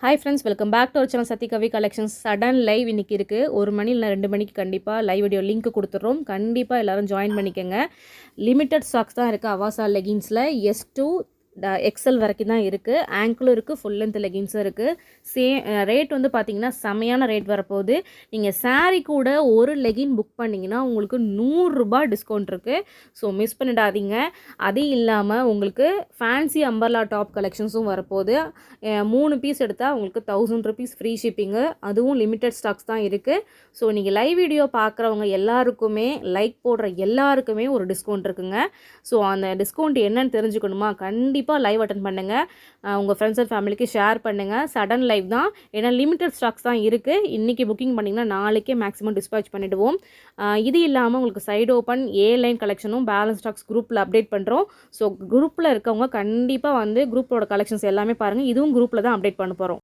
Hi friends, welcome back to our channel Sathi Kavi collections. Sudden live இன்றைக்கி இருக்குது. 1 மணி இல்லை 2 மணிக்கு கண்டிப்பாக லைவ் வீடியோ லிங்க் கொடுத்துட்றோம். கண்டிப்பாக எல்லோரும் ஜாயின் பண்ணிக்கோங்க. லிமிட்டட் ஸ்டாக்ஸ் தான் இருக்குது அவாசா லெகின்ஸில். S2 XL வரைக்கும் தான் இருக்குது. ஆங்கிளும் இருக்குது, ஃபுல் லென்த் லெகின்ஸும் இருக்குது. ரேட் வந்து பார்த்திங்கன்னா செமையான ரேட் வரப்போகுது. நீங்கள் சாரீ கூட ஒரு லெகின் புக் பண்ணிங்கன்னா உங்களுக்கு 100 ரூபாய் டிஸ்கவுண்ட் இருக்குது. ஸோ மிஸ் பண்ணிடாதீங்க. அது இல்லாமல் உங்களுக்கு ஃபேன்சி அம்பர்லா டாப் கலெக்ஷன்ஸும் வரப்போகுது. 3 பீஸ் எடுத்தால் உங்களுக்கு 1000 ருபீஸ் ஃப்ரீ ஷிப்பிங்கு. அதுவும் லிமிட்டட் ஸ்டாக்ஸ் தான் இருக்குது. ஸோ நீங்கள் லைவ் வீடியோ பார்க்குறவங்க எல்லாருக்குமே, லைக் போடுற எல்லாருக்குமே ஒரு டிஸ்கவுண்ட் இருக்குங்க. ஸோ அந்த டிஸ்கவுண்ட் என்னன்னு தெரிஞ்சுக்கணுமா? கண்டிப்பாக லைவ் அட்டன் பண்ணுங்கள். உங்கள் ஃப்ரெண்ட்ஸ் அண்ட் ஃபேமிலிக்கு ஷேர் பண்ணுங்கள். சடன் லைவ் தான், ஏன்னா லிமிட்டட் ஸ்டாக்ஸ் தான் இருக்குது. இன்றைக்கி புக்கிங் பண்ணிங்கன்னா நாளைக்கே மேக்ஸிமம் டிஸ்பேச் பண்ணிவிடுவோம். இது இல்லாமல் உங்களுக்கு சைடு ஓப்பன் லைன் கலெக்ஷனும் பேலன்ஸ் ஸ்டாக்ஸ் குரூப்பில் அப்டேட் பண்ணுறோம். ஸோ குரூப்பில் இருக்கவங்க கண்டிப்பாக வந்து குரூப்போட கலெக்ஷன்ஸ் எல்லாமே பாருங்கள். இதுவும் குரூப்பில் தான் அப்டேட் பண்ண போகிறோம்.